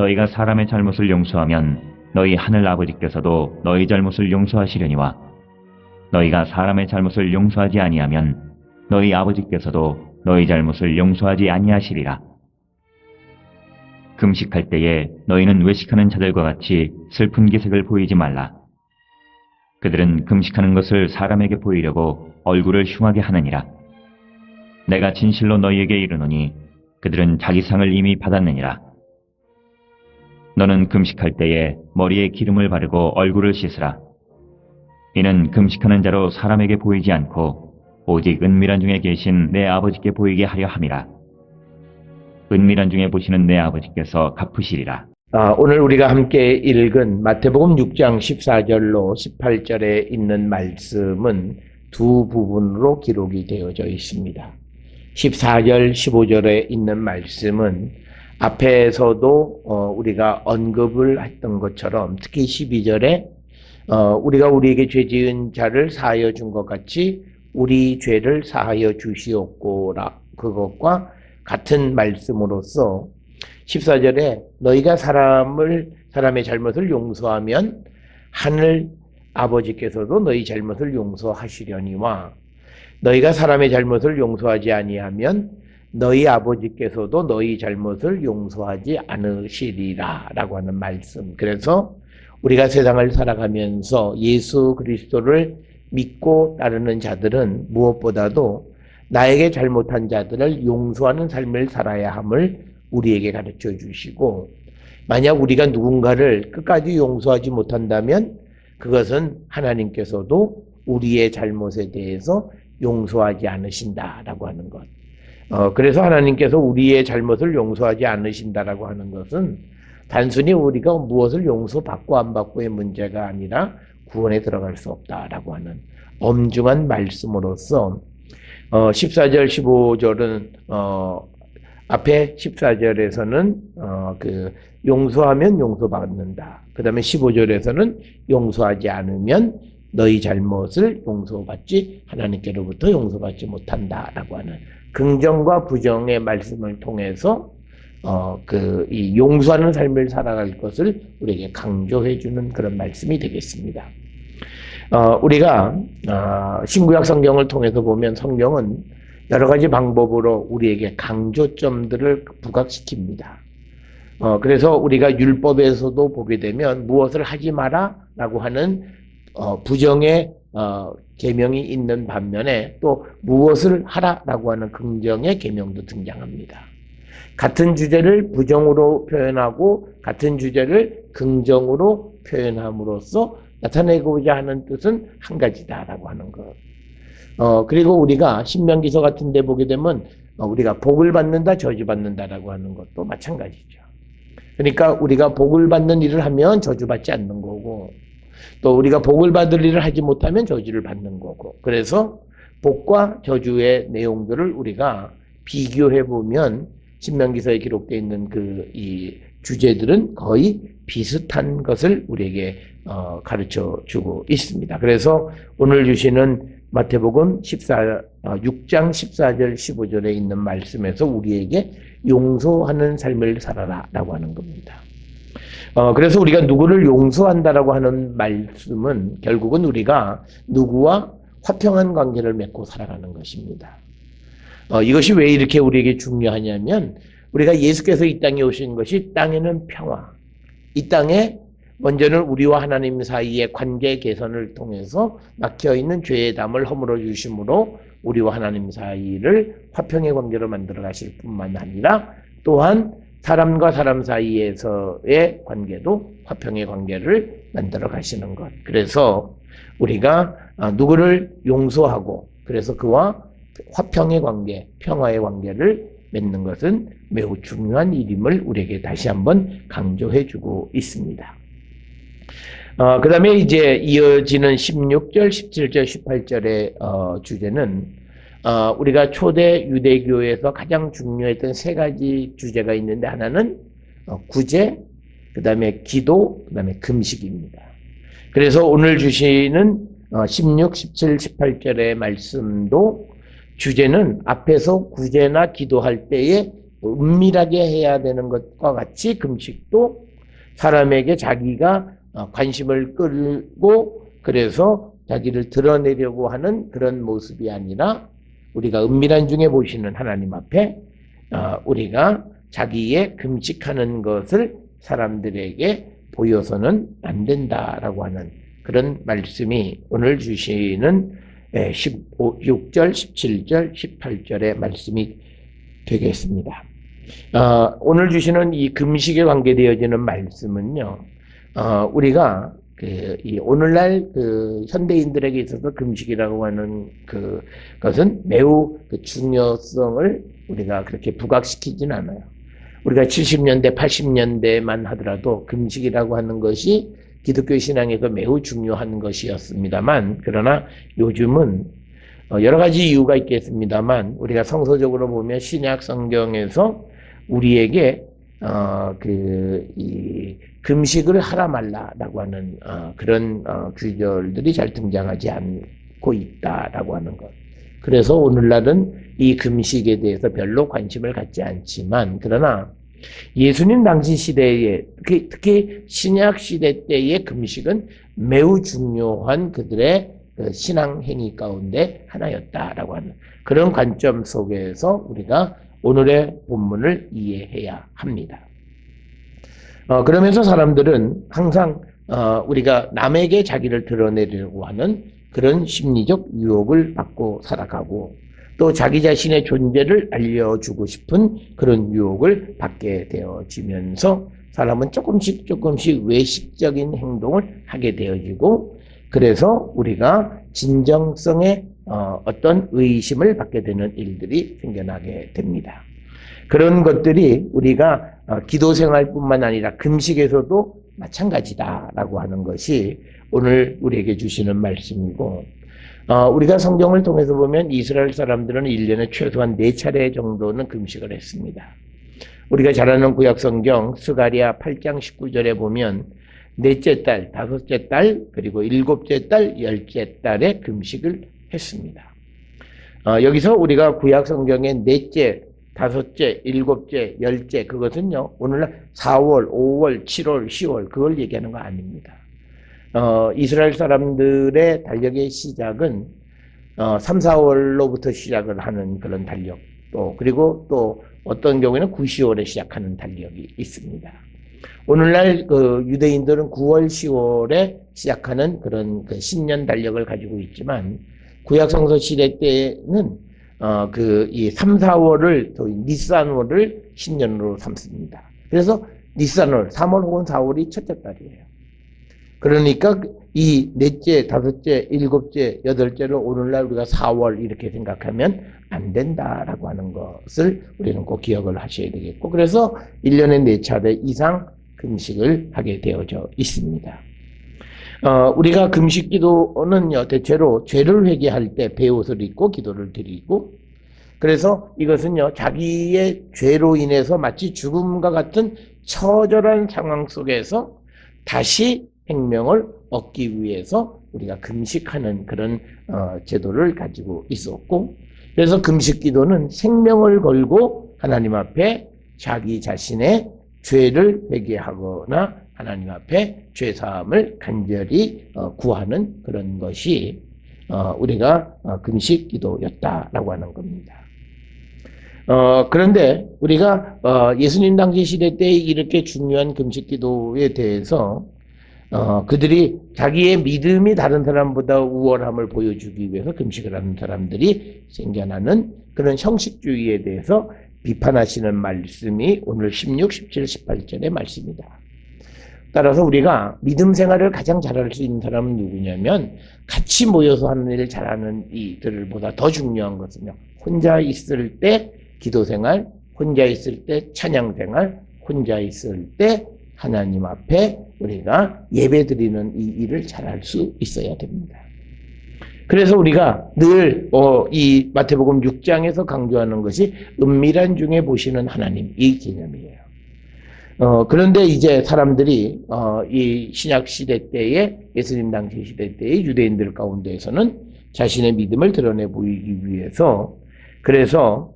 너희가 사람의 잘못을 용서하면 너희 하늘 아버지께서도 너희 잘못을 용서하시려니와 너희가 사람의 잘못을 용서하지 아니하면 너희 아버지께서도 너희 잘못을 용서하지 아니하시리라. 금식할 때에 너희는 외식하는 자들과 같이 슬픈 기색을 보이지 말라. 그들은 금식하는 것을 사람에게 보이려고 얼굴을 흉하게 하느니라. 내가 진실로 너희에게 이르노니 그들은 자기 상을 이미 받았느니라. 너는 금식할 때에 머리에 기름을 바르고 얼굴을 씻으라. 이는 금식하는 자로 사람에게 보이지 않고 오직 은밀한 중에 계신 내 아버지께 보이게 하려 함이라. 은밀한 중에 보시는 내 아버지께서 갚으시리라. 오늘 우리가 함께 읽은 마태복음 6장 14절로 18절에 있는 말씀은 두 부분으로 기록이 되어져 있습니다. 14절, 15절에 있는 말씀은 앞에서도 우리가 언급을 했던 것처럼 특히 12절에 우리가 우리에게 죄 지은 자를 사하여 준 것 같이 우리 죄를 사하여 주시옵고라, 그것과 같은 말씀으로서 14절에 너희가 사람의 잘못을 용서하면 하늘 아버지께서도 너희 잘못을 용서하시려니와 너희가 사람의 잘못을 용서하지 아니하면 너희 아버지께서도 너희 잘못을 용서하지 않으시리라 라고 하는 말씀. 그래서 우리가 세상을 살아가면서 예수 그리스도를 믿고 따르는 자들은 무엇보다도 나에게 잘못한 자들을 용서하는 삶을 살아야 함을 우리에게 가르쳐 주시고, 만약 우리가 누군가를 끝까지 용서하지 못한다면 그것은 하나님께서도 우리의 잘못에 대해서 용서하지 않으신다라고 하는 것. 그래서 하나님께서 우리의 잘못을 용서하지 않으신다라고 하는 것은 단순히 우리가 무엇을 용서받고 안 받고의 문제가 아니라 구원에 들어갈 수 없다라고 하는 엄중한 말씀으로서 14절, 15절은 앞에 14절에서는 용서하면 용서받는다. 그 다음에 15절에서는 용서하지 않으면 너희 잘못을 용서받지 하나님께로부터 용서받지 못한다라고 하는 긍정과 부정의 말씀을 통해서 이 용서하는 삶을 살아갈 것을 우리에게 강조해 주는 그런 말씀이 되겠습니다. 우리가 신구약 성경을 통해서 보면 성경은 여러 가지 방법으로 우리에게 강조점들을 부각시킵니다. 그래서 우리가 율법에서도 보게 되면 무엇을 하지 마라 라고 하는 부정의 계명이 있는 반면에 또 무엇을 하라라고 하는 긍정의 계명도 등장합니다. 같은 주제를 부정으로 표현하고 같은 주제를 긍정으로 표현함으로써 나타내고자 하는 뜻은 한 가지다라고 하는 것. 그리고 우리가 신명기서 같은 데 보게 되면 우리가 복을 받는다, 저주받는다라고 하는 것도 마찬가지죠. 그러니까 우리가 복을 받는 일을 하면 저주받지 않는 거고, 또 우리가 복을 받을 일을 하지 못하면 저주를 받는 거고, 그래서 복과 저주의 내용들을 우리가 비교해 보면 신명기서에 기록되어 있는 이 주제들은 거의 비슷한 것을 우리에게 가르쳐 주고 있습니다. 그래서 오늘 주시는 마태복음 6장 14절 15절에 있는 말씀에서 우리에게 용서하는 삶을 살아라 라고 하는 겁니다. 그래서 우리가 누구를 용서한다라고 하는 말씀은 결국은 우리가 누구와 화평한 관계를 맺고 살아가는 것입니다. 이것이 왜 이렇게 우리에게 중요하냐면 우리가 예수께서 이 땅에 오신 것이 땅에는 평화, 이 땅에 먼저는 우리와 하나님 사이의 관계 개선을 통해서 막혀있는 죄의 담을 허물어 주심으로 우리와 하나님 사이를 화평의 관계로 만들어 가실 뿐만 아니라 또한 사람과 사람 사이에서의 관계도 화평의 관계를 만들어 가시는 것. 그래서 우리가 누구를 용서하고 그래서 그와 화평의 관계, 평화의 관계를 맺는 것은 매우 중요한 일임을 우리에게 다시 한번 강조해 주고 있습니다. 그 다음에 이제 이어지는 16절, 17절, 18절의 주제는 우리가 초대 유대교에서 가장 중요했던 세 가지 주제가 있는데 하나는 구제, 그 다음에 기도, 그 다음에 금식입니다. 그래서 오늘 주시는 16, 17, 18절의 말씀도 주제는 앞에서 구제나 기도할 때에 은밀하게 해야 되는 것과 같이 금식도 사람에게 자기가 관심을 끌고 그래서 자기를 드러내려고 하는 그런 모습이 아니라 우리가 은밀한 중에 보시는 하나님 앞에 우리가 자기의 금식하는 것을 사람들에게 보여서는 안 된다라고 하는 그런 말씀이 오늘 주시는 16절, 17절, 18절의 말씀이 되겠습니다. 오늘 주시는 이 금식에 관계되어지는 말씀은요, 우리가 이 오늘날 현대인들에게 있어서 금식이라고 하는 그것은 매우 중요성을 우리가 그렇게 부각시키진 않아요. 우리가 70년대, 80년대만 하더라도 금식이라고 하는 것이 기독교 신앙에서 매우 중요한 것이었습니다만, 그러나 요즘은 여러 가지 이유가 있겠습니다만, 우리가 성서적으로 보면 신약 성경에서 우리에게 이 금식을 하라 말라라고 하는 그런 구절들이 잘 등장하지 않고 있다라고 하는 것. 그래서 오늘날은 이 금식에 대해서 별로 관심을 갖지 않지만, 그러나 예수님 당시 시대에 특히 신약 시대 때의 금식은 매우 중요한 그들의 신앙 행위 가운데 하나였다라고 하는 그런 관점 속에서 우리가 오늘의 본문을 이해해야 합니다. 그러면서 사람들은 항상 우리가 남에게 자기를 드러내려고 하는 그런 심리적 유혹을 받고 살아가고 또 자기 자신의 존재를 알려주고 싶은 그런 유혹을 받게 되어지면서 사람은 조금씩 외식적인 행동을 하게 되어지고 그래서 우리가 진정성의 어떤 의심을 받게 되는 일들이 생겨나게 됩니다. 그런 것들이 우리가 기도 생활뿐만 아니라 금식에서도 마찬가지다라고 하는 것이 오늘 우리에게 주시는 말씀이고, 우리가 성경을 통해서 보면 이스라엘 사람들은 1년에 최소한 4차례 정도는 금식을 했습니다. 우리가 잘 아는 구약 성경 스가랴 8장 19절에 보면 넷째 달, 다섯째 달, 그리고 일곱째 달, 열째 달에 금식을 했습니다. 여기서 우리가 구약 성경의 넷째, 다섯째, 일곱째, 열째 그것은요 오늘날 4월, 5월, 7월, 10월 그걸 얘기하는 거 아닙니다. 이스라엘 사람들의 달력의 시작은 3, 4월로부터 시작을 하는 그런 달력도 그리고 또 어떤 경우에는 9, 10월에 시작하는 달력이 있습니다. 오늘날 유대인들은 9월, 10월에 시작하는 그런 신년 달력을 가지고 있지만 구약 성서 시대 때는 이 3, 4월을 니산월을 신년으로 삼습니다. 그래서 니산월 3월 혹은 4월이 첫째 달이에요. 그러니까 이 넷째, 다섯째, 일곱째, 여덟째를 오늘날 우리가 4월 이렇게 생각하면 안 된다라고 하는 것을 우리는 꼭 기억을 하셔야 되겠고, 그래서 1년에 4차례 이상 금식을 하게 되어져 있습니다. 우리가 금식 기도는요, 대체로 죄를 회개할 때 베옷을 입고 기도를 드리고, 그래서 이것은요, 자기의 죄로 인해서 마치 죽음과 같은 처절한 상황 속에서 다시 생명을 얻기 위해서 우리가 금식하는 그런 제도를 가지고 있었고, 그래서 금식 기도는 생명을 걸고 하나님 앞에 자기 자신의 죄를 회개하거나 하나님 앞에 죄사함을 간절히 구하는 그런 것이 우리가 금식 기도였다라고 하는 겁니다. 그런데 우리가 예수님 당시 시대 때 이렇게 중요한 금식 기도에 대해서 그들이 자기의 믿음이 다른 사람보다 우월함을 보여주기 위해서 금식을 하는 사람들이 생겨나는 그런 형식주의에 대해서 비판하시는 말씀이 오늘 16, 17, 18절의 말씀입니다. 따라서 우리가 믿음 생활을 가장 잘할 수 있는 사람은 누구냐면 같이 모여서 하는 일을 잘하는 이들보다 더 중요한 것은요, 혼자 있을 때 기도 생활, 혼자 있을 때 찬양 생활, 혼자 있을 때 하나님 앞에 우리가 예배 드리는 이 일을 잘할 수 있어야 됩니다. 그래서 우리가 늘 이 마태복음 6장에서 강조하는 것이 은밀한 중에 보시는 하나님, 이 개념이에요. 그런데 이제 사람들이 이 신약 시대 때의 예수님 당시 시대 때의 유대인들 가운데에서는 자신의 믿음을 드러내 보이기 위해서 그래서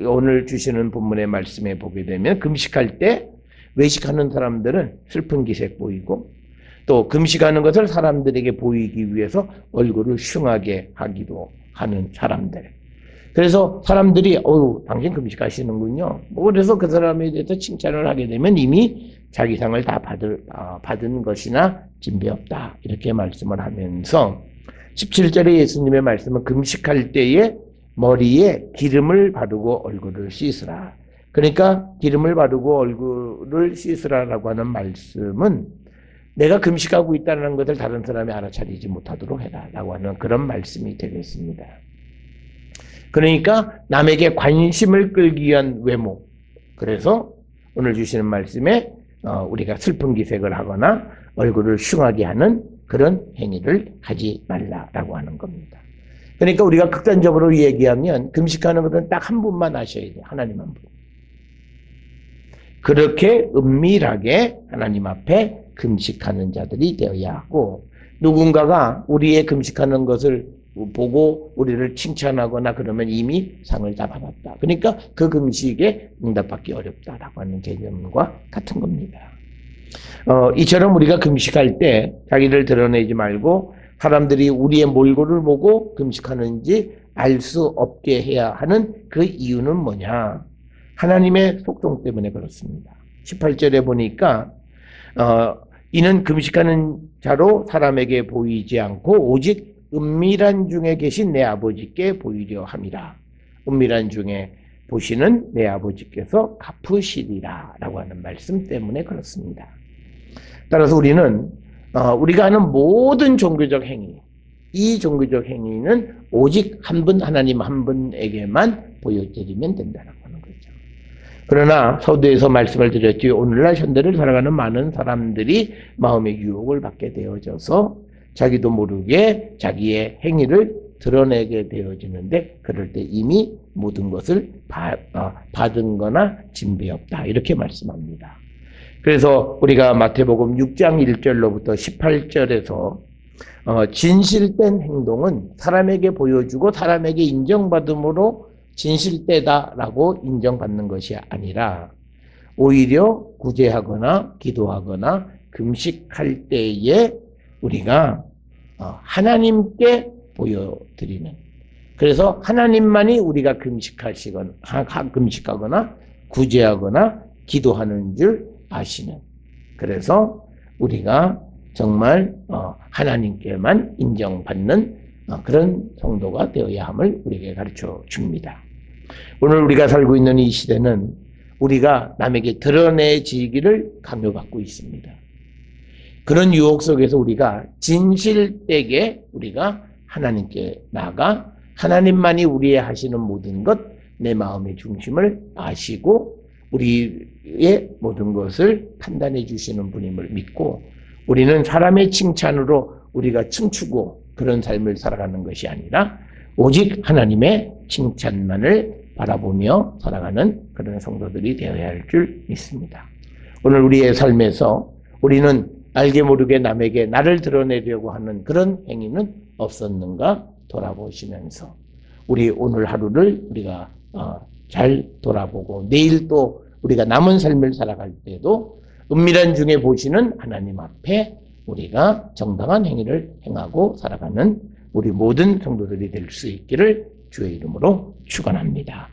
오늘 주시는 본문의 말씀에 보게 되면 금식할 때 외식하는 사람들은 슬픈 기색 보이고 또 금식하는 것을 사람들에게 보이기 위해서 얼굴을 흉하게 하기도 하는 사람들. 그래서 사람들이 당신 금식하시는군요. 그래서 그 사람에 대해서 칭찬을 하게 되면 이미 자기 상을 다 받은 것이나 진배없다. 이렇게 말씀을 하면서 17절에 예수님의 말씀은 금식할 때에 머리에 기름을 바르고 얼굴을 씻으라. 그러니까 기름을 바르고 얼굴을 씻으라라고 하는 말씀은 내가 금식하고 있다는 것을 다른 사람이 알아차리지 못하도록 해라라고 하는 그런 말씀이 되겠습니다. 그러니까 남에게 관심을 끌기 위한 외모. 그래서 오늘 주시는 말씀에 우리가 슬픈 기색을 하거나 얼굴을 흉하게 하는 그런 행위를 하지 말라라고 하는 겁니다. 그러니까 우리가 극단적으로 얘기하면 금식하는 것은 딱 한 분만 하셔야 돼요. 하나님 한 분. 그렇게 은밀하게 하나님 앞에 금식하는 자들이 되어야 하고 누군가가 우리의 금식하는 것을 보고 우리를 칭찬하거나 그러면 이미 상을 다 받았다. 그러니까 그 금식에 응답받기 어렵다라고 하는 개념과 같은 겁니다. 이처럼 우리가 금식할 때 자기를 드러내지 말고 사람들이 우리의 몰골을 보고 금식하는지 알 수 없게 해야 하는 그 이유는 뭐냐? 하나님의 속성 때문에 그렇습니다. 18절에 보니까 이는 금식하는 자로 사람에게 보이지 않고 오직 은밀한 중에 계신 내 아버지께 보이려 함이라. 은밀한 중에 보시는 내 아버지께서 갚으시리라 라고 하는 말씀 때문에 그렇습니다. 따라서 우리는 우리가 하는 모든 종교적 행위, 이 종교적 행위는 오직 한 분 하나님 한 분에게만 보여드리면 된다는 하는 거죠. 그러나 서두에서 말씀을 드렸지 오늘날 현대를 살아가는 많은 사람들이 마음의 유혹을 받게 되어져서 자기도 모르게 자기의 행위를 드러내게 되어지는데 그럴 때 이미 모든 것을 받은 거나 진배없다 이렇게 말씀합니다. 그래서 우리가 마태복음 6장 1절로부터 18절에서 진실된 행동은 사람에게 보여주고 사람에게 인정받음으로 진실되다라고 인정받는 것이 아니라 오히려 구제하거나 기도하거나 금식할 때에 우리가 하나님께 보여드리는 그래서 하나님만이 우리가 금식하거나 구제하거나 기도하는 줄 아시는 그래서 우리가 정말 하나님께만 인정받는 그런 성도가 되어야 함을 우리에게 가르쳐 줍니다. 오늘 우리가 살고 있는 이 시대는 우리가 남에게 드러내지기를 강요받고 있습니다. 그런 유혹 속에서 우리가 진실되게 우리가 하나님께 나아가 하나님만이 우리의 하시는 모든 것, 내 마음의 중심을 아시고 우리의 모든 것을 판단해 주시는 분임을 믿고 우리는 사람의 칭찬으로 우리가 춤추고 그런 삶을 살아가는 것이 아니라 오직 하나님의 칭찬만을 바라보며 살아가는 그런 성도들이 되어야 할 줄 믿습니다. 오늘 우리의 삶에서 우리는 알게 모르게 남에게 나를 드러내려고 하는 그런 행위는 없었는가 돌아보시면서 우리 오늘 하루를 우리가 잘 돌아보고 내일 또 우리가 남은 삶을 살아갈 때도 은밀한 중에 보시는 하나님 앞에 우리가 정당한 행위를 행하고 살아가는 우리 모든 성도들이 될 수 있기를 주의 이름으로 축원합니다.